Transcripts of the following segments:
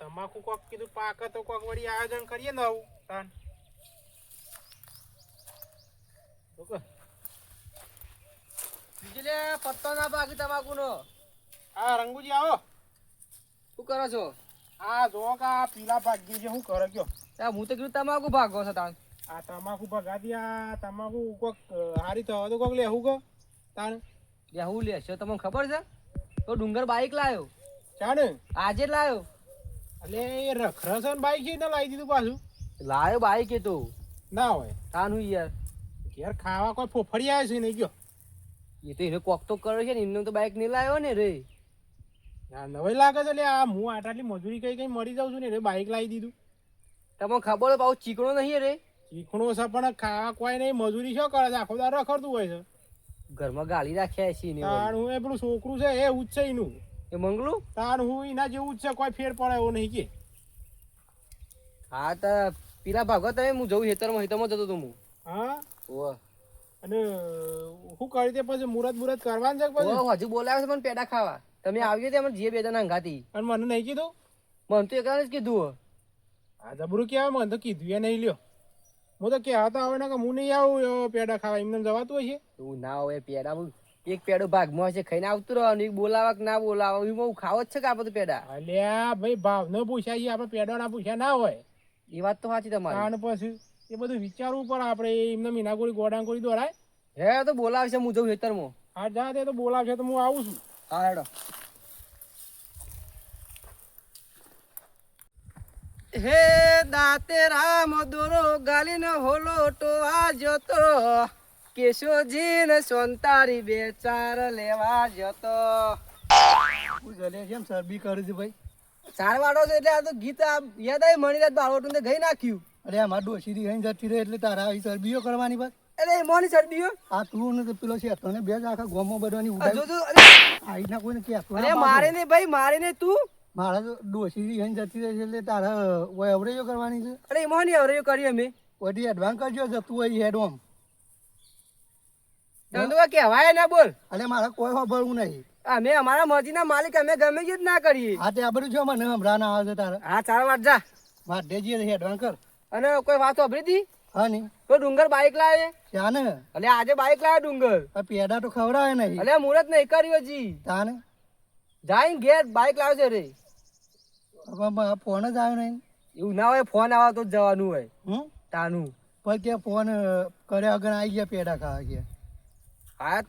તમાકુ કોક કીધું પાકે તો કોક વળી આયોજન કરીએ ને આવું તાન બીજું લે પત્તો ના પાકી તમાકુ નો. હા રંગુજી આવો. શું કરો છો? આ જો કા પીલા ભાગી છે, શું કરે કયો? હું તો કીધું તમાકુ ભાગો છો તાણ. આ તમાકુ ભગાતી આ તમાકુ કોક હારી તો હવે તો કોક લેવું કો તાન હું લેશો તમને ખબર છે? તો ડુંગર બાઈક લાયો. ચાને આજે જ લાયો. એટલે એ રખરસન બાઈક છે ને લાવી દીધું પાછું. લાયો બાઈક એ તો ના હોય તાન હું યાર ઘેર ખાવા કોઈ ફોફડી આવે છે નહીં ગયો. એ તો એને કોક તો કરે છે ને, એમને તો બાઈક નહીં લાવ્યો ને રે. ના નવાઈ લાગે છે એટલે આ હું આટલી મજૂરી કઈ મરી જાઉં છું ને એટલે બાઈક લાવી દીધું. તમને ખબર હોય પાછું ચીકણો નહીં રે. ચીકણો છે પણ ખાવા કોઈ નહીં, મજૂરી શું કરે છે, આખો દાડો રખડતું હોય છે. ઘરમાં ગાળી રાખ્યા છે ને. તાણ હું એ પેલું છોકરું છે એ ઉચ્ચ એનું એ મંગલું તાણ હું એના જેવું જ છે, કોઈ ફેર પડે એવો નહીં કે. હા તો પેલા ભાગો તમે હું જઉં હેતરમાં જતો તો હું. હા ઓહ અને શું કરી તે પછી મુરત કરવાનું છે પછી? હજુ બોલાવે છે મને પેડા ખાવા. તમે આવ્યો તે જે બે જણા હંગાતી. અને મને નહીં કીધું? મને તો એક જ કીધું. આ જબરું કહેવાય, મને તો કીધું એ નહીં લ્યો. હું તો કહેતા આવે ને કે હું નહીં આવું પેડા ખાવા, એમને જવાતું હોય છે? એવું ના હોય પેડા. એક પેડો ભાગમાં હશે ખાઈને આવતું રહેવાનું. બોલાવા કે ના બોલાવા હું ખાવો જ છે કે આ બધું પેડા. અલ્યા ભાઈ ભાવ ન પૂછાય છે, આપણે પેડા ના પૂછ્યા ના હોય. એ વાત તો સાચી તમારી. અને પછી એ બધું વિચારવું પડે આપણે. એમને મીનાગોળી ગોડાંગોળી દોરાય. હે તો બોલાવશે હું જઉં ખેતરમાં. હા જા તે તો બોલાવશે તો હું આવું છું. હા હેડો. હે દાતે રામ દોરો ગાલીને હોલો તો આ જતો કેશોજી ને સોનતારી બે ચાર લેવા જતો. કેમ શરબી કરી છે ભાઈ? ચાર વાળો છે એટલે આ તો ગીત યાદ આવી મણી રાત બાળવટું તો ગઈ નાખ્યું. અરે અમાર ડોશી અહીં જતી રહે એટલે તારા આવી શરબીઓ કરવાની બસ. અરે મોની શરદીઓ આ તું ને તો પેલો છે તને બે જ આખા ગોમો બનવાની આઈના કોઈને કહેતો અરે મારે નહીં ભાઈ, મારે નહીં તું. મારા તો ડોશી અહીં જતી રહે છે એટલે તારા અવરેજો કરવાની છે. અરે મોની અવરેજો કરી અમે વધી એડવાન્સ કરજો જતું હોય હેડ ઓમ. ધંધો કહેવાય ના બોલ. અરે મારા કોઈ ખબરવું નહીં. અમે અમારા મરજીના માલિક, અમે ગમે જ ના કરીએ. હા તે આ બધું જો મને હમણાં ના આવે છે તારા. હા 4 વાર જા માટે જઈએ એડવાન્સ કર. અને કોઈ વાત સાંભળી હતી? હા નહીં તો ડુંગર બાઈક લાવે. ત્યાં ને એટલે આજે બાઈક લાવે ડુંગર. પેડા તો ખવડાવે નહીં. એટલે મુહૂર્ત નહીં કર્યું હજી. તાને જાય ઘેર બાઈક લાવશે રે. ફોન જ આવ્યો નહીં. એવું ના હોય, ફોન આવે તો જ જવાનું હોય. તાનું પછી કે ફોન કર્યા વગર આવી ગયા પેડા ખાવા ગયા. હા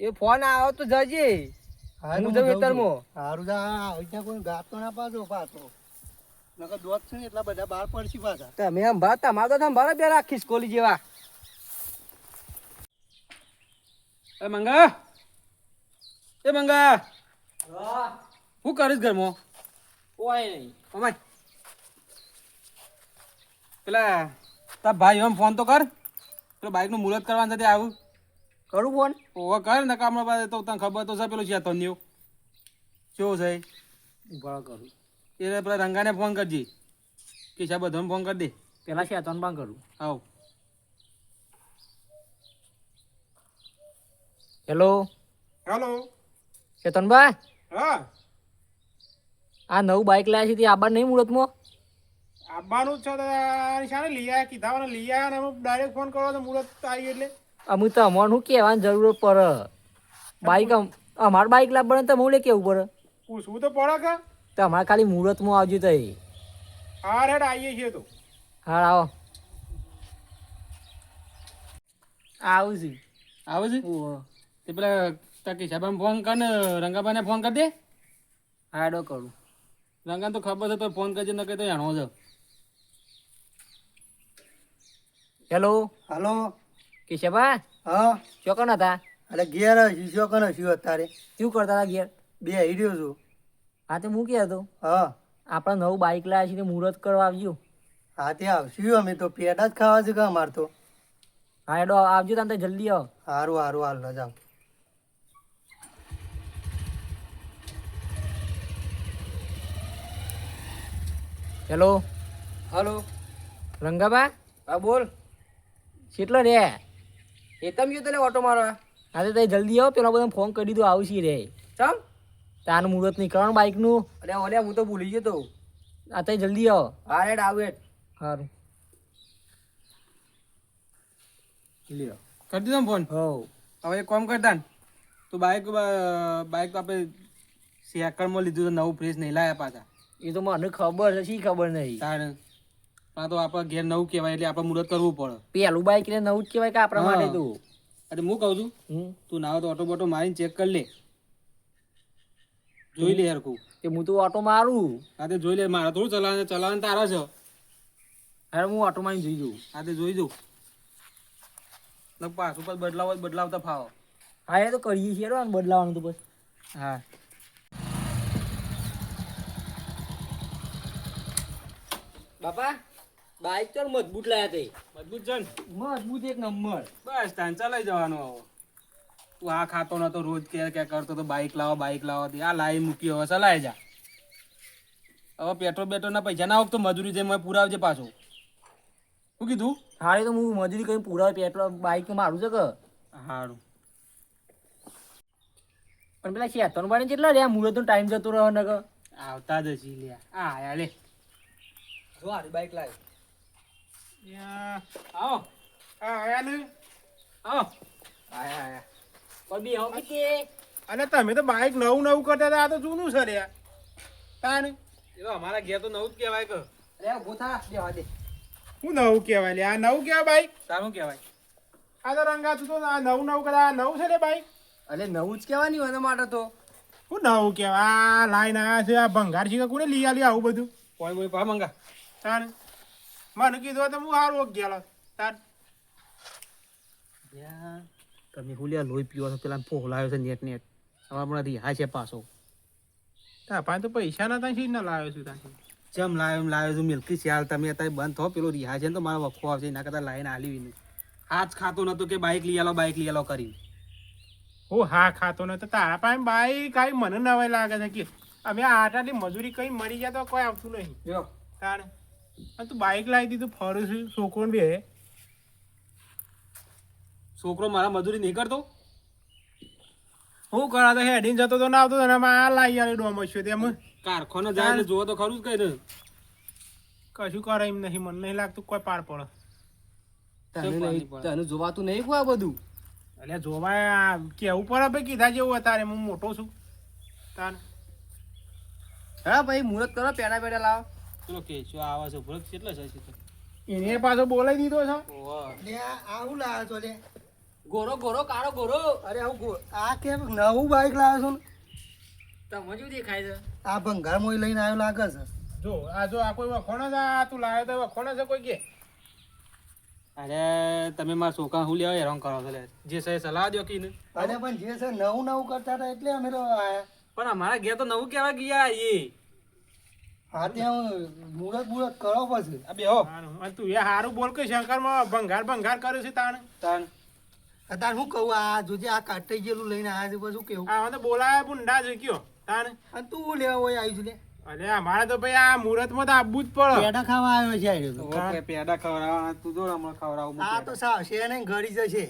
એ ફોન આવે તો જજે. હું જઉં ખેતરમાં. સારું ત્યાં કોઈ ગાતો ના પાછો પાછો નકર દોત છે ને એટલા બધા બહાર પડશે પાછા. તમે સંભાળ, તમારે તો સંભાળ બે રાખી સ્કોલી જેવા. એ મંગા, એ મંગા શું કરીશ ઘરમાં? કોઈ નહીં અમાય પેલા તાર ભાઈ એમ ફોન તો કર. પેલો બાઈકનું મુહૂર્ત કરવાનું છે આવું કરું ફોન. ઓવા કર ને કામમાં પાસે તો તને ખબર તો છે પેલું છે તન્યું કેવું છે ઉભા કરું. એ પેલા રંગાને ફોન કરજે કે છે બધાને ફોન કરી દે. પેલા શેતાન પણ કરું. આવ. Hello hello. શેતનભાઈ, હા આ નવું બાઈક લાવ્યા છે તે આબાર નહીં મુહૂર્તમાં? આવવાનું જ છે. શાને લઈ આવ્યા કીધા લઈ આવ્યા ને અમે ડાયરેક્ટ ફોન કરો તો મુહૂર્ત આવી એટલે અમે તો અમારે શું કહેવાની જરૂર પડે? બાઈક અમારે બાઈક લાવવાનું તો હું કેવું પડે? પૂછવું તો પડે કે તો અમારે ખાલી મુહૂર્તમાં આવજો તો. હા રેડ આવીએ છીએ તો. હા આવો. આવું છું. આવે છે તે પેલા તકી સાહેબ ફોન કર ને રંગાભાઈને ફોન કરી દે. હા એડો કરું. રંગાને તો ખબર છે તો ફોન કરજે ન કે તો જાણવો છે. હેલો હાલો. કેશવભાઈ, હા ચોકન હતા? અરે ઘેર શીશો કને શું અત્યારે શું કરતા હતા ઘેર? બે હીર્યો છું. હા તે હું કહેતો હા આપણે નવું બાઈક લાવ્યા છે મુહૂર્ત કરવા આવજો. હા તે આવશું અમે તો પેડા જ ખાવા છે કે અમારે તો. હા એડો આવજો તમે જલ્દી આવો. સારું સારું હાલ ન જાવ. હેલો હાલો. રંગાબા. હા બોલ. કેટલો રે એ તમે ગયો તને ઓટો મારવા? હા તો તમે જલ્દી આવો, પેલા બધા ફોન કરી દીધું આવશે રે. ચમ તાનું મુહૂર્ત નહીં કરવાનું બાઈકનું? અરે ઓલે હું તો ભૂલી ગયો તો. આ તઈ જલ્દી આવો. હા હેડ આવું હેડ. સારું. લ્યો કરી દીધો ને ફોન. હો. હવે એક કામ કરતા ને તો બાઇક આપણે સેકન્ડમાં લીધું તો નવું ફ્રેશ નહીં લાયા પાછા. એ તો મને ખબર છે, શી ખબર નહીં. તારે આ તો આપણે ઘેર નવું કહેવાય એટલે આપણે મુહૂર્ત કરવું પડે. પેલું બાઈક એટલે નવું જ કહેવાય કે આપણા માટે તો. અરે હું કહું છું તું નાવ તો ઓટો બોટો મારીને ચેક કરી લે, જોઈ લે હરખું. કે હું તો ઓટો મારું. આ તે જોઈ લે, મારે થોડું ચલાવવાનું તારા છે. અરે હું ઓટો મારીને જોઈ જઉં. આ તે જોઈ જઉં પાછું પર બદલાવતા ફાવો. હા એ તો કરીએ છીએ રો, બદલાવાનું તો બસ. હા બાપા બાઈક તો મજબૂત લાયા તે. મજબૂત છે ને? મજબૂત એક નંબર. બસ તાન ચલાઈ જવાનું. હવે તું આ ખાતો નતો, રોજ કે કરતો તો બાઈક લાવો આ લાવી મૂકી, હવે ચલાય જા. હવે પેટ્રોલ ના પૈસા ના તો મજૂરી જેમ પુરાવજે પાછો. શું કીધું? હારે તો હું મજૂરી કરીને પૂરા પેટ્રોલ બાઈક મારું છે કે. સારું. પણ પેલા શેતન ભાઈ કેટલા રહ્યા, મુહૂર્તનો ટાઈમ જતો રહ્યો ને કે. આવતા જ હજી લ્યા. આ આયા લે. જો હારી બાઈક લાવી. આવો. આયા ને આવો. આયા પણ બે હવે કે અને તમે તો બાઈક નવું કરતા હતા, આ તો જૂનું છે રે. તાને એ તો અમારા ઘેર તો નવું જ કહેવાય કે. અરે ઉભો થા દેવા દે. શું નવું કહેવાય લે? આ નવું કહેવાય બાઈક? સારું કહેવાય. આ તો રંગાતું તો આ નવું કરા, આ નવું છે લે બાઈક. અરે નવું જ કહેવાની હોય એના માટે તો. શું નવું કહેવાય? આ લાઈન આવ્યા છે, આ ભંગાર છે કે કોને લઈ આલી આવું બધું? કોઈ કોઈ પા મંગા. તાને મને કીધું તો હું સારું ગયેલો. તાર તમે હુલિયા લોહી પીવો છો, પેલા ફોલાયો છે નેટ અમારા રિહા છે પાછો. તાપા તો પૈસા ના ત્યાં ના લાવ્યો છું ત્યાંથી. ચમ લાવ્યો છું મિલ્કી શિયાળ. તમે અત્યારે બંધ થો, પેલો રિહા છે ને તો મારો વખો આવશે, એના કરતા લાઈને આલી નહીં. હાથ ખાતો નતો કે બાઈક લઈ આલો કરી. હું હા ખાતો નતો, તારા પાસે બાઈક આવી મને નવાઈ લાગે છે કે અમે આટાની મજૂરી કઈ મરી ગયા તો કોઈ આવતું નહીં. જો તારે તું બાઈક લાવી દીધું, ફરું છું છોકરો બે. છોકરો મારા મજૂરી નહીં કરતો? હું કરા તો હેડીને જતો તો ના આવતો, આ લાવી આલે ડોમસ્યો તેમ કારખાનો જાય એટલે જોવો તો ખરું જ કઈ ને. કશું કરે એમ નહીં, મને નહીં લાગતું કોઈ પાર પડે. તને જોવાતું નહીં કોઈ આ બધું. એટલે જોવાય કેવું પડે ભાઈ, કીધા જેવું તારે હું મોટો છું. તારે હા ભાઈ મુહૂર્ત કરો, પેડા લાવો. ચલો કે શું આવે છે ભરત કેટલા છે એને પાછો બોલાવી દીધો છે. આવું લાવ્યો છો લે? ગોરો કાળો ગોરો. અરે આવું આ કેમ નવું બાઈક લાવ્યો છો ને? તમે શું દેખાય છે? આ ભંગાર મોય લઈને આવ્યો લાગે છે. જો આ કોઈ વખોણો છે, આ તું લાવ્યો તો વખોણો છે કોઈ કે? અરે તમે મારા છોકરા હું લેવા હેરાન કરો છો લે. જે છે સલાહ દો કે અરે પણ જે છે નવું કરતા હતા એટલે અમે તો આયા. પણ અમારા ઘેર તો નવું કેવા ગયા એ. હા ત્યાં મુહૂર્ત કરો પછી. આ બે હો તું એ હારું બોલ કે શંકર માં ભંગાર કર્યો છે તાણ. અત્યારે હું કહું, આ જોજે આ કાટાઈ ગયેલું લઈને આવ્યા છે, પછી શું કેવું? આ તો બોલાય બુંડા જ કયો તાણ. અને તું લેવા હોય આવી છું લે? અરે અમારે તો ભાઈ આ મુહૂર્ત માં તો આવવું જ પડે. પેડા ખાવા આવ્યો છે આયો તો. પેડા ખવડાવવાના તું જો હમણાં ખવડાવું. આ તો સાવશે ને ઘડી જશે.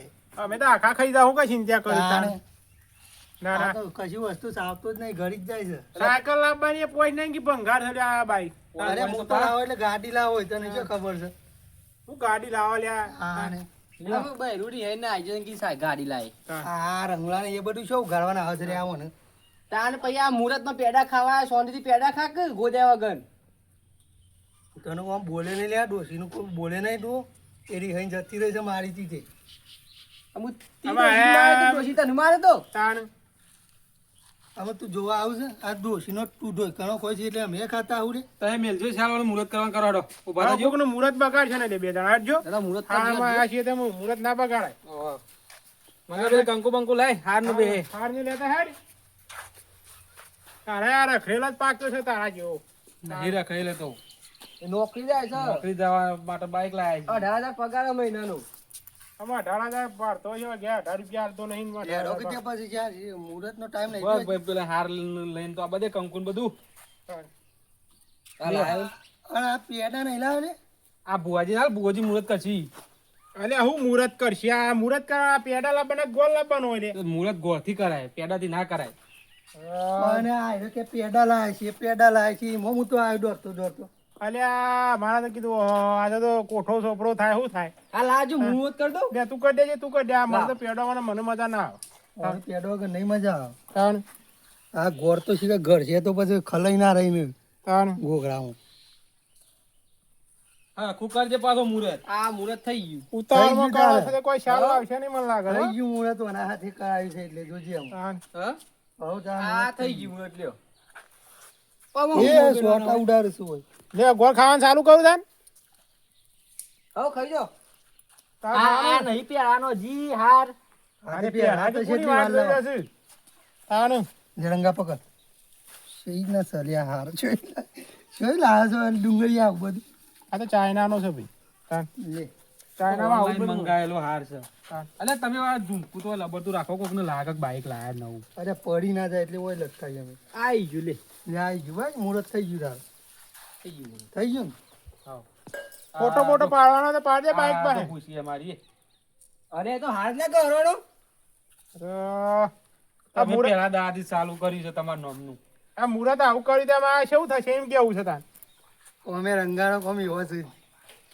અમે તો આખા ખાઈ જાવ કઈ ચિંતા કરી. તાણે. ના આ તો કશી વસ્તુ સાવતો જ નહીં, ઘડી જ જાય છે. સાયકલ લાવવાની પોઈ નહીં કે ભંગાર થયો આ બાઈક. અરે મોટો લાવો એટલે ગાડી લાવો હોય તને શું ખબર છે? હું ગાડી લાવવા લ્યા. હા ને ભાઈ રૂડી હે ને આઈ કે સાહેબ ગાડી લાવી. આ રંગલા ને એ બધું શું ઉઘાડવાના હાથ રે આવો ને. તાન પછી આ મુહૂર્ત માં પેડા ખાવા સોનથી પેડા ખા કે ગોદ્યા વગર. તને આમ બોલે નહીં લ્યા, ડોસી નું કોઈ બોલે નહીં તું. એરી હઈ જતી રહી છે મારી થી. તને મારે તો તાણ હવે તું જોવા આવશે આ ડોસી નો તું ઢોય કણો કોઈ છે એટલે અમે ખાતા આવું રે. તમે મેલજો સાલ વાળું મુહૂર્ત કરવાનું કરાડો. ઉભા રહેજો કોનું મુહૂર્ત બગાડ છે ને બે જણા હટજો. દાદા મુહૂર્ત હારમાં આ છે તેમ મુહૂર્ત ના બગાડાય. મને બે કંકુ બંકુ લાય હાર નું બે હાર ને લેતા હાર. તારે આ રખેલો જ પાકતો છે તારા જેવો. નહીં રખેલો તો નોકરી જાય છે. નોકરી જવા માટે બાઈક લાયા છે. 18,000 પગાર મહિનાનો. આમાં 18,000 પાડતો છે કે 18 રૂપિયા હાલતો નહીં. લેડો કે ત્યાં પછી જ્યાં મુહૂર્ત નો ટાઈમ નહીં. બસ ભાઈ પેલા હાર લઈને તો આ બધે કંકુ ને બધું. અને આ પેડા નહીં લાવે ને? આ ભુવાજી હાલ ભુવાજી મુહૂર્ત કરશી. અલે હું મુહૂર્ત કરશી? આ મુહૂર્ત કરવા પેડા લાવવાના ગોળ લાવવાનો હોય. મુહૂર્ત ગોળ થી કરાય, પેડા થી ના કરાય. અને આ એને કે પેડા લાયા છે એમાં હું તો આવ્યો દોડતો અલ્યા મારા તો કીધું આજે તો કોઠો સોપડો થાય શું થાય આ લાજો હું જ કરી દઉં. લે તું કરી દેજે તું કરી દે આ મને તો પેડવામાં મને મજા ના આવે હવે પેડો વગર નહીં મજા આવે તાણ આ ગોળ તો શીખે ઘર છે તો પછી ખલાઈ ના રહી તાણ ગોગળામાં હા કુકર જે પાછો મુરત આ મુહૂર્ત થઈ ગયું. ઉતાવળમાં થઈ ગયું કરો છો તો કોઈ શાલ આવશે નહીં મને લાગે થઈ ગયું મુહૂર્ત આના હાથે કરાયું છે એટલે જોજે આમ તાણ હા હવે તાણ આ થઈ ગયું મુહૂર્ત લ્યો. એ સોટા ઉડાડશું હોય લે ગોળ ખાવાનું ચાલુ કરું તાન હવે ખાઈ જાઓ. તાર આ ખાવાનું? નહીં પેલાનો જી હાર. અરે પેલા તો કોની વાત લઈ રહ્યો છે? તાણ જરંગા પકડ સહી ના સલ્યા હાર જોઈ લાવ્યો છો ડુંગળી આવું બધું આ તો ચાઇનાનો છે ભાઈ તાણ લે ચાઇનામાં આવું બધું મંગાયેલો હાર છે. તાણ. અલ્યા તમે આ ઝુમકું તો લબડતું રાખો કોક ને લાગે કે બાઈક લાયા નવું. અરે પડી ના જાય એટલે ઓય લટકાઈ અમે આઈ ગયું લે. લે આવી ગયું ભાઈ મુહૂર્ત થઈ ગયું તાર થઈ ગયું મુહૂર્ત. થઈ ગયું ને ફોટો મોટો પાડવાનો તો પાડજે બાઈક આ પાસે તો ખુશી અમારી. અરે એ તો હાર ના કરવાનો. આ તમે મુરત પહેલા દાદી ચાલુ કર્યું છે તમારા નામનું. આ મુરત આવું કરી દે આ શું થશે એમ કેવું છે તાન અમે રંગાણો કોમ એવો છે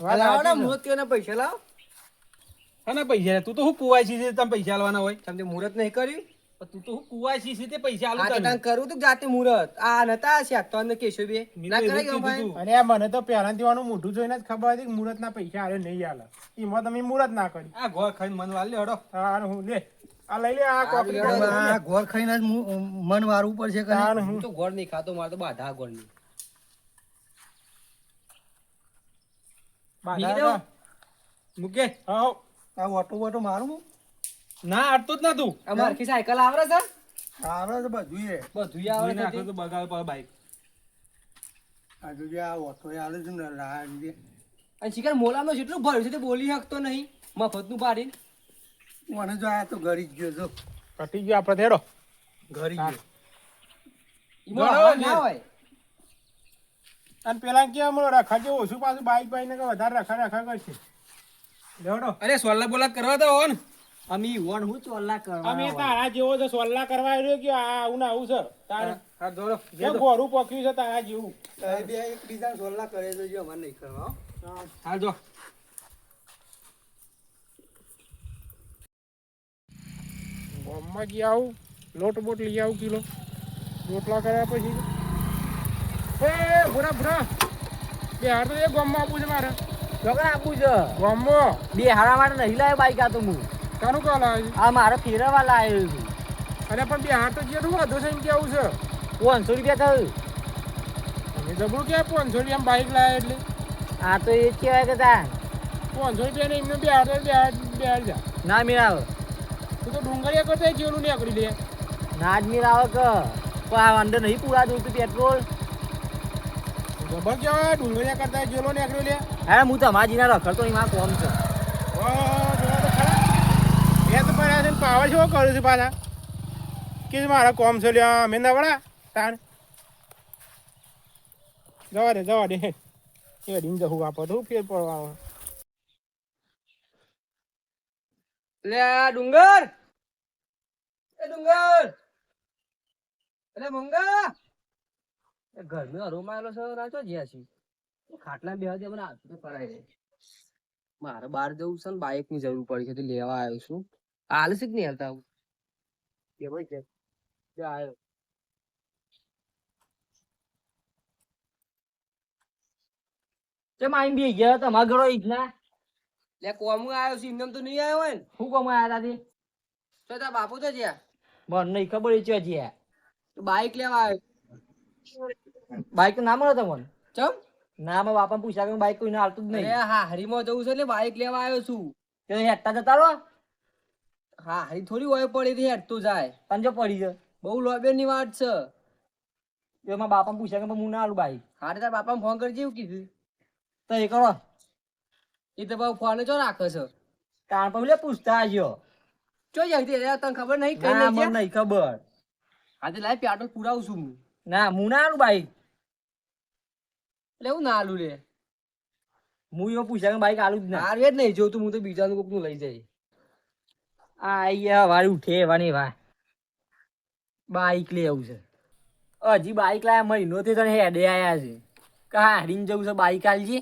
વાત લાવો ને સાચી છે. મુહૂર્ત કેના પૈસા લાવો. અને પૈસા લે. તું તો શું કુવાસી છે તમે પૈસા આલવાના હોય. તમને મુહૂર્ત નહીં કર્યું. પણ તું તો શું કુવાસી છે તે પૈસા આલું આ તો તને. તાન કરવું તું જાતે મુહૂર્ત. આ નતા શેતાન ને કેશવ બે મેં ના તો કરાય એવું જ ભાઈ. કીધું તું. અને આ મને તો પહેલાથી વાનું મોઢું જોઈને જ ખબર હતી કે મુરતના પૈસા આલે નહીં આલે એમાં તમે મુરત ના કરી આ ઘોર ખાઈને મન વાળ લે હડો. તાણ હું લે આ લઈ લે આ કોપરી લેડો. કાઢી આ ગોળ ખાઈને જ મન વારવું પડશે કે તાણ હું હું તો ગોળ નહીં ખાતો, મારે તો બાધા ગોળ નહીં. બાધા બીજો? મૂકે. હાઉ. આ ઓટો બોટો મારું હું ના અડતો જ ના તું. આ મારખી સાયકલ આવડે છે? આવડે તો બધું એ બધું જોઈને આવડે નાખો છે. તો બગાડ પર બાઈક. આ જોજે આ ઓટો આલે છે ને લાગે અને શિકાર મોલામાં જેટલું ભર્યું છે તે બોલી શકતો નહીં મફતનું પાડીને. મને જો આ તો ઘરી જ ગયો જો કટી ગયો આપણે થેડો ઘરી ગયો એમાં બરાબર હવા છે. ના હોય. અને પેલા કે હમણાં રખા જે ઓછું પાછું બાઈક બાઈક ને વધારે રખા કરશે લેવડો અરે સોલ્લા બોલા કરવા દો ને. અમી વણ હું ચોલ્લા કરવા અમે તારા જેવો છે સોલ્લા કરવા આવ્યો કે આ આવું ને આવું છે તારે હા દોડો. જે ગોરું પક્યું છે તારા જેવું એ બે એકબીજા સોલ્લા કરે તો જો મને નહીં કરવા હો. હા જો. ગામમાં ગયા આવું લોટ બોટ લઈ આવું કિલો રોટલા કર્યા પછી એ ભૂરા ભૂરા બે હાર તો એ ગામમાં આપવું છે મારે લગન આપું છે. ગામમાં બે હારા માટે નહીં લાવ્યો બાઈક આ તો હું. કાનું કાલ આવે છે આ મારે ફેરવા લાવ્યો છું. અરે પણ બે હાર તો જેટલું વધુ છે એમ કેવું છે 500 રૂપિયા થયું. તમે જબરું કે 500 રૂપિયા બાઈક લાયા એટલે આ તો એ જ કહેવાય કે તા 500 રૂપિયા ને એમને બે હાર બે હાર જા ના મેળાવે. તું તો ડુંગળીયા કરતા જેવું નીકળી લે ના જ મેળાવે કે પણ આ અંદર નહીં પૂરા જોતું પેટ્રોલ. જબર કેવાય ડુંગળીયા કરતા જેલો નીકળી લે હા હું તમાજીના રખડતો નહીં, મારા કોમ છે. એ તો પડ્યા છે પાવર શું કરું છું પાછા કે મારા કોમ છે લ્યા મેં નવડા તાણ જવા દે એ ડીન જવું આપો તો ફેર પડવા આવે લે આ ડુંગર, એ ડુંગર, એટલે મંગા એ ઘરનો હરોમાયેલો છે રાચો જ્યાં છે ખાટલા બે હજાર મને હાથ કરાય છે. મારે બહાર જવું છે ને બાઈક ની જરૂર પડી છે તો લેવા આવ્યો છું. હાલ છે કે નહીં હાલતા આવું કે ભાઈ કે આવ્યો ચમ આઈ બી ગયા તમારા ઘરો ઈજના લે કોમ આવ્યો છે એમને તો નહીં આવ્યો હોય ને. શું કોમ આવ્યા તાથી તો તાર બાપુ તો જ્યાં મને નહીં ખબર એ ચો જ્યાં તો બાઈક લેવા આવ્યો. બાઈક ના મળે તમને ચમ ના મારા બાપા પૂછ્યા કે બાઈક કોઈને હાલતું જ નહીં. હા હરીમાં જવું છે એટલે બાઈક લેવા આવ્યો છું. તે હેડતા જતા રહો. હા હરી થોડી હોય પડી હતી હેડતું જાય તને પડી છે બહુ લોબેર ની વાત છે. એ મારા બાપા પૂછ્યા કે હું ના આલું બાઈક. હા તારા બાપા ફોન કરજે એવું કીધું તો એ કરો એ તો બહુ ફોન ચો રાખે છે. કાન પર લે પૂછતા આવજો ચો જલ્દી તને ખબર નહીં કઈ નહીં મને નહીં ખબર. હા તે લાય પેટ્રોલ પુરાવું છું હું. ના હું ના આલું બાઈક એટલે હું ના આલું લે હું એવો પૂછ્યા કે બાઈક આલું જ ના હાર જ નહીં જોતું હું તો બીજાનું કોક નું લઈ જાય. આ અહીંયા વાળી ઉઠે વાની વાહ બાઈક લેવું છે. હજી બાઈક લાયા મહિનોથી તને હેડે આયા છે કે હારીને જવું છે બાઈક આલજે.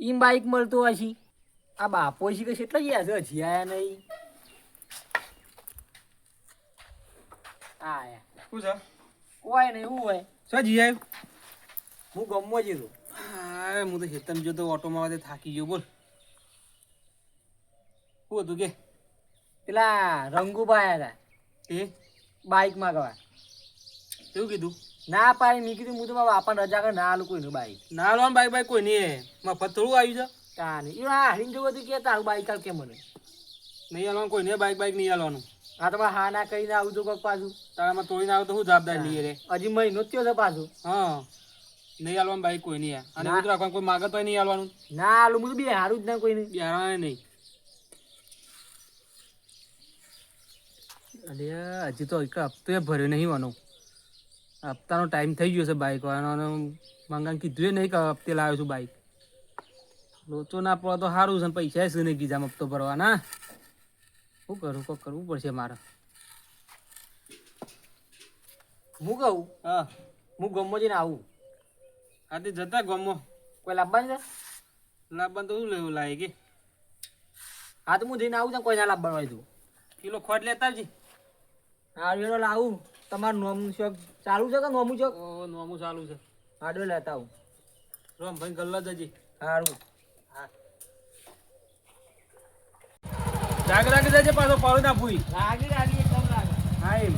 એમ બાઈક મળતું હશે. આ બાપો છે કે કેટલા ગયા છે હજી આયા નહીં. આયા શું છે કોઈ નહીં શું હોય. શું જી આવ્યું? હું ગમવા જતો. હા હું તો ખેતરમાં જોતો ઓટોમાં આવે થાકી ગયો. બોલ શું હતું કે? પેલા રંગુભાઈ હતા એ બાઈક માંગવા. એવું કીધું? ના પાડી મેં કીધું હું તો મારા બાપાને રજા કર ના આલું કોઈનું બાઈક. ના લો બાઈક બાઈક કોઈ નહીં મફત થોડું આવ્યું છે. તાને એ હારીને જવું હતું કે તારું બાઈક આલ કે મને. નહીં હાલવાનું કોઈ નહીં બાઈક બાઈક નહીં હાલવાનું. હા તમારે હા ના કરીને આવું તો કોક પાછું. તારામાં તોડીને આવે તો શું જવાબદાર લઈએ રે? હજી મહિનો જ થયો છે પાછું. હા નહીં હાલવાનું બાઈક કોઈ નહીં. અને બધું રાખવાનું કોઈ માગત હોય નહીં હાલવાનું. ના આલું હું તો બે હારું જ ના કોઈ નહીં. બિહારવાના નહીં. અરે હજી તો એક હપ્તો એ ભર્યો નહીં વાનો. હપ્તાનો ટાઈમ થઈ ગયો છે બાઈક વાળાનો. મંગાને કીધું નહીં કે હપ્તે લાવ્યો છું બાઈક. લોચો ના પડે તો સારું છે. પૈસા છે નહીં કીધા હપ્તો ભરવાના. શું કરું? કોક કરવું પડશે મારે. હું કહું હા હું ગમો જઈને આવું. આજે જતા ગમો કોઈ લાવવાનું છે? લાવવાનું તો શું લેવું લાગે કે? હા તો હું જઈને આવું તો કોઈ ના લાવવાનું હોય તું. કિલો ખોટ લેતા આવજે. હાડવેલો લાવું. તમારું નોમનું શોખ ચાલુ છે કે નોમું શોખ? ઓ નોમું ચાલુ છે. હાડવે લેતા આવું. રોમ ભાઈ ગલ્લા જજે. સારું. જાગ રાખી જજે પાછો પાડો ના ભૂઈ. રાગી રાગી એકદમ રાગ. હા એમ.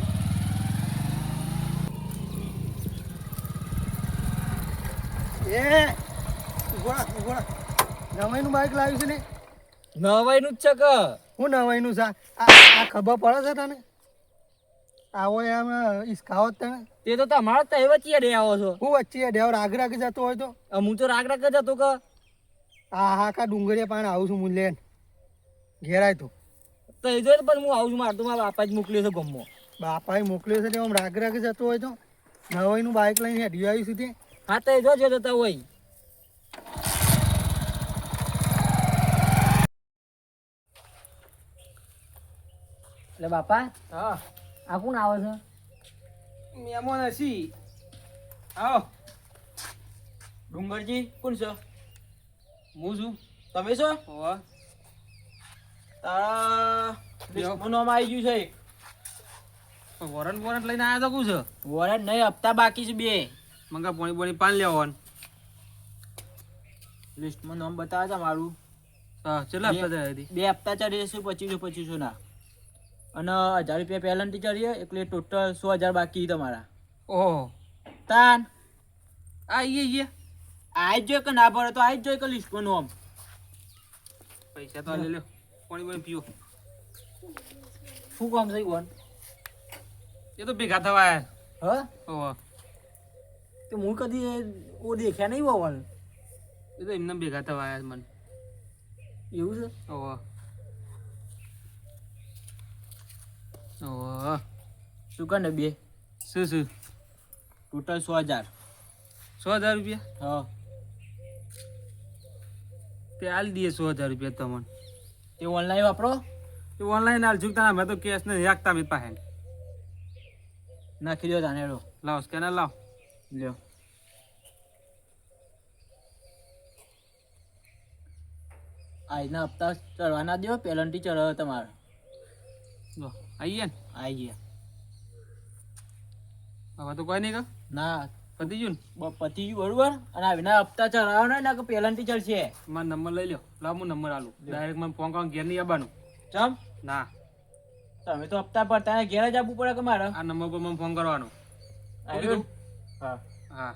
એ ઉભા નવાઈનું બાઈક લાવ્યું છે ને? નવાઈનું જ છે કે? હું નવાઈનું છે? આ ખબર પડે છે તને? આવો એમ ઈસકાવત તને? તે તો તમારો તય વચ્ચે ડે આવો છો. હું વચ્ચે ડેવ રાગ રાગી જતો હોય તો? હું તો રાગ રાગ જ હતો કે. હા કા ડુંગળીયા પાણી આવું છું હું લેન ઘેરાય તું તો એ જોઈ પણ હું આવું છું. મારે તો મારા બાપા જ મોકલ્યો છે ગમો. બાપાએ મોકલ્યો છે તે આમ રાગ રાગી જતો હોય તો નવાઈનું બાઈક લઈને હેડી આવીશું તે. હા તો એ જો જતા હોય. એટલે બાપા હા આ કોણ આવે છે? મેમોન હસી. આવો. ડુંગરજી કોણ છે? હું છું. તમે છો? હોવા તારા લિસ્ટમાં નામ આવી ગયું છે એક. વોરંટ વોરંટ લઈને આવ્યા તો કું છે? વોરંટ નહીં હપ્તા બાકી છે બે. મંગા પોણી પોણી પાન લેવાનું. લિસ્ટમાં નામ બતાવે છે મારું. હા ચલો હપ્તા જાય હતી. બે હપ્તા ચડી જશે 2500 ના. અને 1000 રૂપિયા પહેલાંથી ચડીએ એટલે ટોટલ 100,000 બાકી તમારા. ઓહો તાન આઈએ આજ જોઈએ કે ના ભરે તો આજ જોઈએ કે લિસ્ટમાં નામ. પૈસા તો લઈ લ્યો. પાણી પાણી પીવો. શું કામ છે કોણ? એ તો ભેગા થવા આવ્યા. હા ઓહો તો હું કદી ઓ દેખ્યા નહીં હોવાનું. એ તો એમને ભેગા થવા આવ્યા મને. એવું છે? ઓહો ઓહો શું કર ને બે શું ટોટલ 100,000. 100,000 રૂપિયા? હા તે હાલ દઈએ 100,000 રૂપિયા તમને. તે ઓનલાઈન વાપરો. એ ઓનલાઈન હાલ ચૂકતા અમે તો કેશ નહીં રાખતા મેં પાસે. નાખી દો તાને હેડો. લાવ સ્કેનર લાવ. લ્યો આજના હપ્તા ચડવાના દો પેલન્ટી ચડાવો તમારે. લો આવીએ ને. આવી ગયા. હવે તો કોઈ નહીં કા ના પતી ગયું ને? પતિ બરોબર. અને આવીના હપ્તા ચડાવવાના ના કે પેલન્ટી ચડશે. મારો નંબર લઈ લો. લાવ હું નંબર આલું. ડાયરેક્ટ મને ફોન કરવા ઘેર નહીં આવવાનું. ચમ ના તમે તો હપ્તા ભરતા ઘેર જ આપવું પડે કે મારે? આ નંબર પર મને ફોન કરવાનો. આવ્યું? હા હા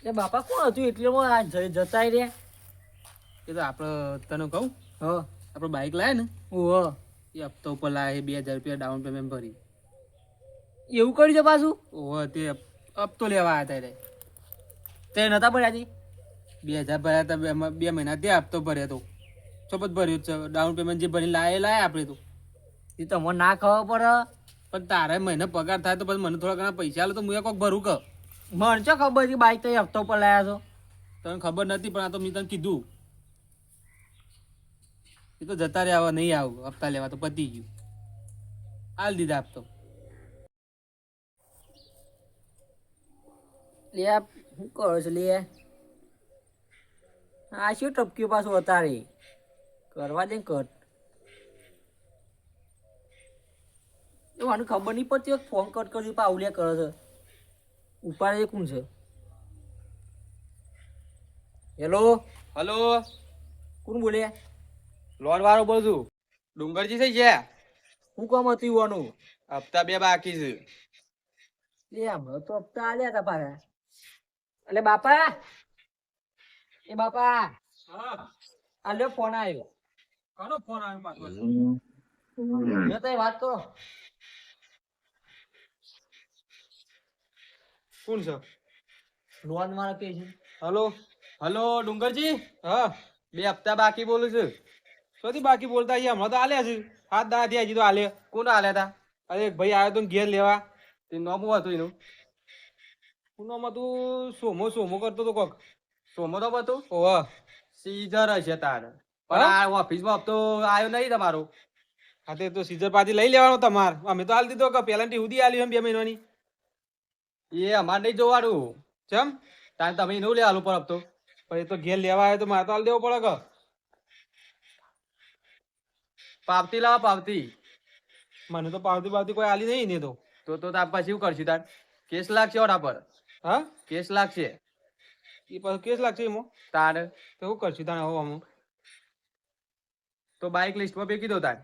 એ બાપા કોણ હતું એટલે જતા રહ્યા? એ તો આપણે તને કહું હા આપણે બાઇક લાવે ને ઓહો એ હપ્તા ઉપર લાવે 2,000 રૂપિયા ડાઉન પેમેન્ટ ભરી. એવું કર્યું છે પાછું? ઓહો તે હપ્તો લેવા આવ્યા હતા. તે નતા ભર્યા? 2,000 ભર્યા હતા. 2 મહિના ત્યાં હપ્તો ભર્યો હતો. ચોપત ભર્યું છે. ડાઉન પેમેન્ટ જે ભરી લાવે આપણે તો. એ તમને ના ખબર પડે. પણ તારે મહિને પગાર થાય તો પછી મને થોડા ઘણા પૈસા આલો તો હું કોક ભરું કે. મને ચો ખબર છે બાઈક તો હપ્તો પર લાયા છો. તને ખબર નથી પણ આ તો મેં તને કીધું. એ તો જતા રહ્યા, હવે નહીં આવું હપ્તા લેવા, તો પતી ગયું. હાલ દીધા આપતો. લે શું કરો છો લે? આ શું ટપક્યું પાછું અતારે કરવા દે કટ. એ મને ખબર નહીં પડતી ફોન કટ કર્યું પાઉલિયા કરે છે. ઉપાડે કોણ છે? હેલો હલો, કોણ બોલે? લોન વાળો બોલું છું. ડુંગરજી થઈ ગયા? શું કામ હતું યુવાનું? હપ્તા 2 બાકી છે. લે હમણાં તો હપ્તા આલ્યા હતા પાછા. એટલે બાપા, એ બાપા આ લ્યો ફોન આવ્યો. કોનો ફોન આવ્યો પાછો? લ્યો તો વાત કરો. કોણ છે? લોન વાળા કે છે. હલો હલો, ડુંગરજી, હા, 2 હપ્તા બાકી બોલું છું. શોથી બાકી બોલતા અહીંયા હમણાં તો આલ્યા છે. હાથ દા હજી તો આલ્યા. કોણ આલ્યા હતા? અરે એક ભાઈ આવ્યો તો ને ઘેર લેવા. તે નોમ હતું એનું? પૂનમમાં તું સોમો કરતો તો કોક. સોમો તો હતું? ઓહ, સીઝર હશે તાર. પણ આ ઓફિસમાં હપ્તો આવ્યો નહીં તમારો. હા તે તો સીઝર પાછી લઈ લેવાનો તમાર. અમે તો હાલ દીધો કે પેલાની સુધી આલ્યું એમ 2 મહિનાની. એ અમારે નહીં જોવાનું. ચમ? તાર તમે એનું લેવાનું પર હપ્તો. પણ એ તો ઘેર લેવા આવ્યો તો મારે તો હાલ દેવો પડે કે. પાવતી લાવો, પાવતી. મને તો પાવતી કોઈ આલી નહીં ને તો. તો તાર પછી શું કરશું તાર? કેસ લાગશે ઓના પર. હા, કેસ લાગશે એ પાછો કેસ લાગશે એમાં. તાર. તો શું કરશું તાણે હવે અમે? તો બાઇક લિસ્ટમાં ફેંકી દો તાર.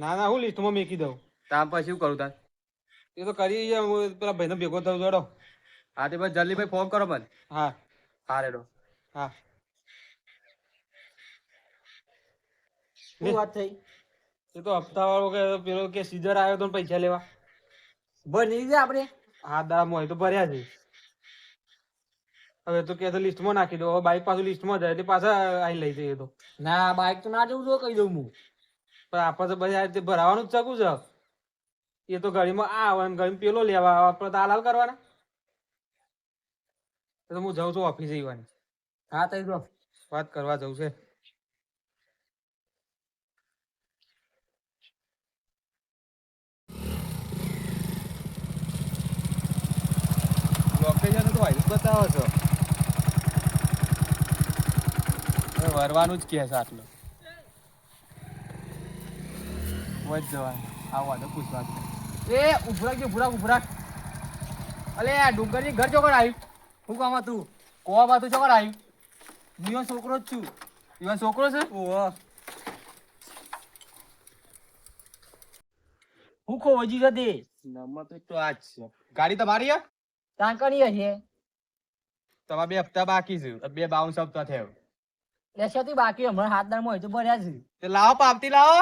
ના ના, હું લિસ્ટમાં મેકી દઉં. તાર પછી શું કરું તાર? એ તો કરી હું પેલા ભાઈને ભેગો થયો જોડો. હા તે બસ જલ્દી ભાઈ ફોન કરો મને. હા હા રેડો. હા. શું વાત થઈ? એ તો હપ્તા વાળો કે પેલો કે સીઝર આવ્યો તો પૈસા લેવા. બની જાય આપણે. હા દામ હોય તો ભર્યા છે. હવે તો કે તો લિસ્ટમાં નાખી દો. હવે બાઈક પાછું લિસ્ટમાં જાય એટલે પાછા અહીં લઈ જઈએ તો. ના બાઈક તો ના જવું જો કહી દઉં હું. પણ આપણે તો બધા આ રીતે ભરાવાનું જ ચકું છે. એ તો ગાડીમાં આ આવે ને ગાડીમાં પેલો લેવા આવે. આપણે તો હાલ કરવાના. તો હું જાઉં છું ઓફિસે જવાની. હા થઈ ગયો. વાત કરવા જવું છે. લોકેશન તો વાયરસ બતાવો છો. હવે વરવાનું જ કે છે આટલું. વચ જવાનું. આવવાનું પૂછવાનું. એ ઉભરા. અલે આ ડુંગરની ઘર ચોકડ આવ્યું. શું કામ હતું? કોવામાં તું ચોકર આવ્યું? નિયો છોકરો જ છું. ઈવન છોકરો છે? ઓહ. હું ખોજી જતી. નંબર તો આ જ છે. ગાડી તમારી હે? તાંકણી હશે. તમારા 2 હપ્તા બાકી છે. 2 બાઉન્સ હપ્તા થયો. લેશોથી બાકી હમણાં હાથદારમાં હોય તો ભર્યા છે. તે લાવો, પાવતી લાવો.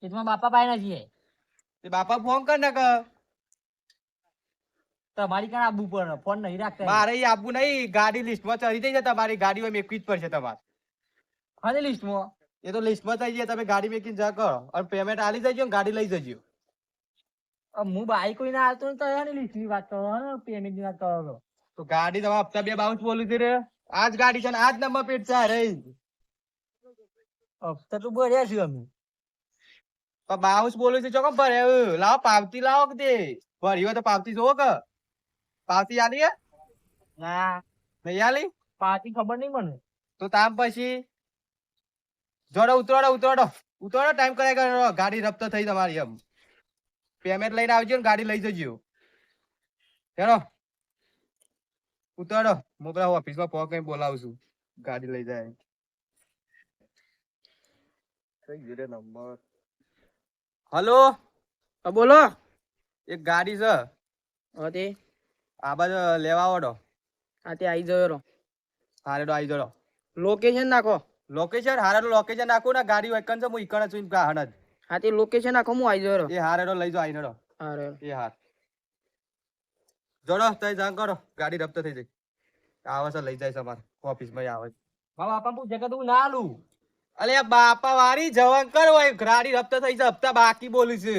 એ તમારા બાપા પાસે નથી. તે બાપા ફોન કર ને કે તમારી કાન આબુ પર ફોન નહીં રાખતા. મારે ઈ આપવું નહીં. ગાડી લિસ્ટમાં ચડી થઈ છે તમારી. ગાડી હોય મેકવી જ પડશે તમારે. ખાલી લિસ્ટમાં. એ તો લિસ્ટમાં થઈ જાય. તમે ગાડી મેકીને જા કરો અને પેમેન્ટ આલી જજો ને ગાડી લઈ જજો. હું બાઈક કોઈ ના આવતો તો લિસ્ટ ની વાત કરો, પેમેન્ટ ની વાત કરો. તો ગાડી તમારા હપ્તા 2 બાઉન્સ બોલું છે રે. આજ ગાડી છે ને આજ નંબર પ્લેટ છે રે. હપ્તા તો ભર્યા છે અમે. પણ બાઉન્સ બોલું છે ચોકમ ભરે. લાવો પાવતી લાવો કે તે ભરી હોય તો પાવતી જોવો કે. પાવતી આલી હે? ના નહીં આલી? પાછી ખબર નહીં મને. તો તામ પછી જોડો ઉતરોડો ટાઈમ કરાય કરો. ગાડી રફતો થઈ તમારી. એમ પેમેન્ટ લઈને આવજો ને ગાડી લઈ જજો. હેડો ઉતરો. હું પેલા ઓફિસમાં ફોન કરીને બોલાવું છું. ગાડી લઈ જાય. નંબર. હલો, બોલો. એક ગાડી છે હવે આ બાજુ લેવા આવડો. આ તે આવી જયો. હારે તો આવી જડો. લોકેશન નાખો. લોકેશન હારે તો લોકેશન નાખું ને. ગાડી વેકન છે હું ઈકણ છું હણ જ. હા તે લોકેશન નાખો હું આવી જયો. એ હારે તો લઈ જાઓ. આઈને અરે એ હાર જોડો તઈ જાણ કરો. ગાડી રફતો થઈ જાય. આવે છે લઈ જાય છે અમારે ઓફિસમાં આવે છે. મારા બાપા પૂછે કે તું ના આલું. અલે બાપા વાળી જવાન કર હોય. ગાડી રફતો થઈ જાય. હપ્તા બાકી બોલું છે.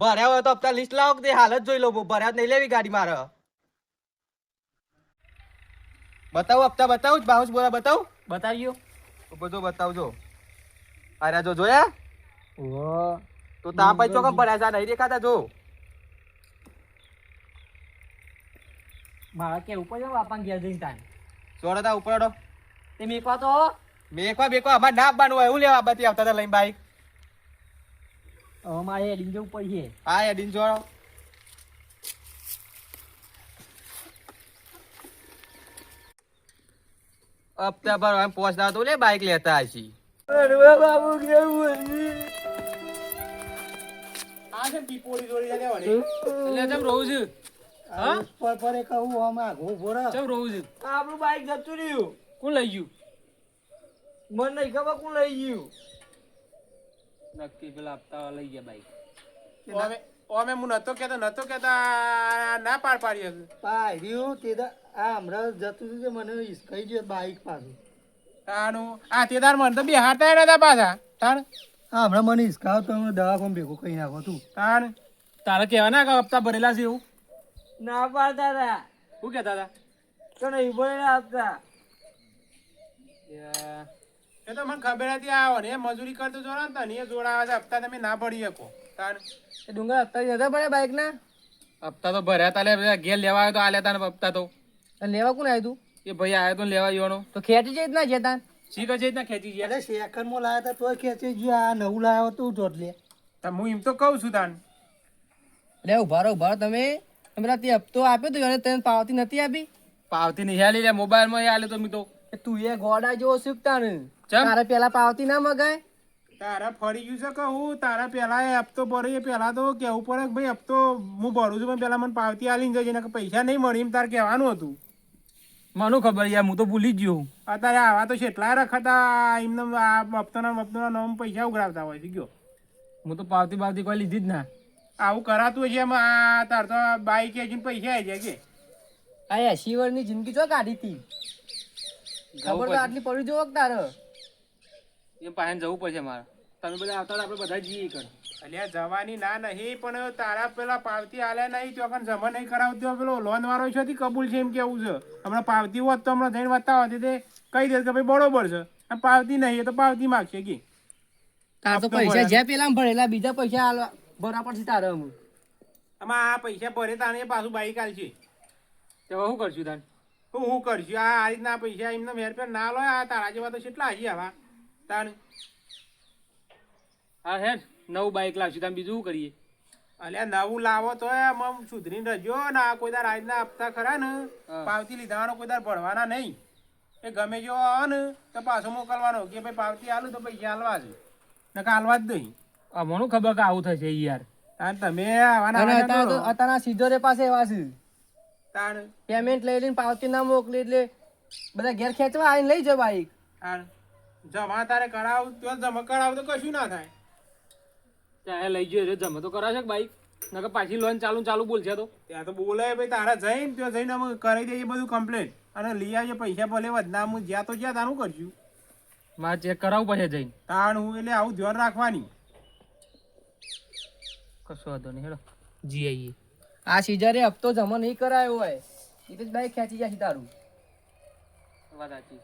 ભર્યા હોય તો હપ્તા લિસ્ટ લાવો કે તે હાલત જોઈ લો. ભર્યા નહીં લેવી ગાડી મારે. બતાવો હપ્તા બતાવું. બાઉન્સ બોલા બતાવું. બતાવ્યો. બધો બતાવજો. અરે જો જોયા ઓહો તો તાપ જ ચોકમ પડ્યા છે નહીં દેખાતા જો. મારા કે ઉપર જાવ આપણ ઘેર જઈને તાન ચોડો તા ઉપર અડો. તે મેકવા તો મેકવા અમારે ના આપવાનું હોય એવું લેવા બાતી આવતા હતા લઈને બાઈક. હવે મારે એડિંગ જવું પડશે. હા એડીને જોડો. હપ્તા પર આમ પહોંચતા તો લે બાઈક લેતા હશી. બાબુ કેવું આ છે પીપોળી જોડી જાય લેવાની. એટલે જમ રહું છું. હા પર કહું આમાં ઘઉં ભોરા જમ રહું છું. આપણું બાઈક જતું રહ્યું. કોણ લઈ ગયું? મને નહીં ખબર કોણ લઈ ગયું. નક્કી પેલા હપ્તા લઈ ગયા બાઈક. ઓમે હું નતો કેતા ના પાડી હશે. પાડ્યું તે આ હમણાં જતું હતું તે મને હિસકાઈ ગયો બાઈક પાછું. તાનું આ તેદાર મને તો બે હાથા નતા પાછા. તાણ હા હમણાં મને હિસકાવ તો હું દવાખાને ભેગું કહી નાખો તું. તાણ તારે કહેવા ના કે હપ્તા ભરેલા છે એવું. ના પાડતા હતા શું કહેતા હતા? તો નહીં ભરેલા આપતા. એ તો મને ખબર હતી આવો ને એ મજૂરી કરતો જો ને તને એ જોડાવા છે હપ્તા તમે ના ભરી શકો. તાણ એ ડુંગર હપ્તા નતા પડ્યા બાઈક ના. હપ્તા તો ભર્યા તા લે ઘેર લેવા આવ્યો તો આ લેતા ને હપ્તા તો લેવા કોણ આવ્યું તું? એ ભાઈ આવ્યો તો લેવા જવાનો. તો ખેંચી જઈ જ ના જતા. શીખ જ ના ખેંચી ગયા. અરે સેકન્ડમાં લાયા હતા તોય ખેંચી ગયો. આ નવું લાવ્યો તું જોટ લે. હું એમ તો કહું છું તાન. લે ઉભા રહો તમે. પેલા તે હપ્તો આપ્યો તો એને તને પાવતી નથી આપી. પાવતી નહીં હાલી લે મોબાઈલ માં હાલે તો મી તો તું એ ગોડા જેવો શીખતા ને. ચમ? તારે પેલા પાવતી ના મગાય. તારા ફરી ગયું છે કહું તારા પેલા એ હપ્તો ભરે એ પેલા તો કેવું પડે કે ભાઈ હપ્તો હું ભરું છું પણ પેલા મને પાવતી આલીને જજે ને પૈસા નહીં મળી એમ તારે કહેવાનું હતું. મને ખબર યાર હું તો ભૂલી જ ગયો. અત્યારે આવા તો કેટલા રખતા એમને હપ્તાના નામ પૈસા ઉઘરાવતા હોય છે ગયો. હું તો પાવતી કોઈ લીધી જ ના. આવું કરાતું હશે એમ આ તાર તો બાઈક એજીને પૈસા આવી જાય કે આ 80 વર્ષની જિંદગી ચો કાઢી હતી. ખબર તો આટલી પડી જો તારે. એ પાસે જવું પડશે મારે. તમે બધા આવતા આપણે બધા જઈએ કર. અલ્યા જવાની ના નહીં પણ તારા પેલા પાવતી આલ્યા નહીં તો પણ જમા નહીં કરાવતો પેલો લોન વાળો છે કબૂલ છે એમ કેવું છે. હમણાં પાવતી હોત તો હમણાં જઈને વાતા હોતી તે કહી દે કે ભાઈ બરોબર છે. અને પાવતી નહીં એ તો પાવતી માગશે કે તાર તો પૈસા જ્યાં પેલા ભરેલા બીજા પૈસા ભરા પડશે તારે. આમાં આ પૈસા ભરે તાને પાછું બાઈક આલશે તો શું કરશું તાન? હું કરશું આ રીતના પૈસા એમને મેરપેર ના લો. આ તારા જેવા તો કેટલા હજી આવા તાણ. હા હેડ નવું બાઈક લાવશું તમે બીજું શું કરીએ? અલ્યા નવું લાવો તો એમ સુધરીને રજો ને આ કોઈ દાર આજના હપ્તા ખરા ને પાવતી લીધાવાનો કોઈ દાર ભરવાના નહીં. એ ગમે જો આવે ને તો પાછો મોકલવાનો કે ભાઈ પાવતી આલું તો પૈસા હાલવા છે નકા હાલવા જ નહીં. મને ખબર કે આવું થશે યાર. તમે અત્યારના સીધો રે પાસે એવા છે. તાણ પેમેન્ટ લઈ લઈને પાવતી ના મોકલી એટલે બધા ઘેર ખેંચવા આવીને લઈ જાવ બાઈક. જમા તારે કરાવ તો જમા કરાવ તો કશું ના થાય. ત્યાં લઈ જઈએ જમા તો કરાવશે બાઈક નકર પાછી લોન ચાલુ બોલશે તો ત્યાં તો બોલે ભાઈ તારા જઈને ત્યાં જઈને અમે કરી દઈએ બધું કમ્પ્લેન અને લઈ આવીએ પૈસા ભલે વધના હું જ્યાં તો જ્યાં તારું કરશું. મારે ચેક કરાવવું પડે જઈને તાણ હું એટલે આવું ધ્યાન રાખવાની. કશો વાંધો નહીં હેડો જી આવીએ. આ સીઝરે હપ્તો જમા નહીં કરાયો હોય એ તો બાઈક ખેંચી જાય તારું. વાત સાચી.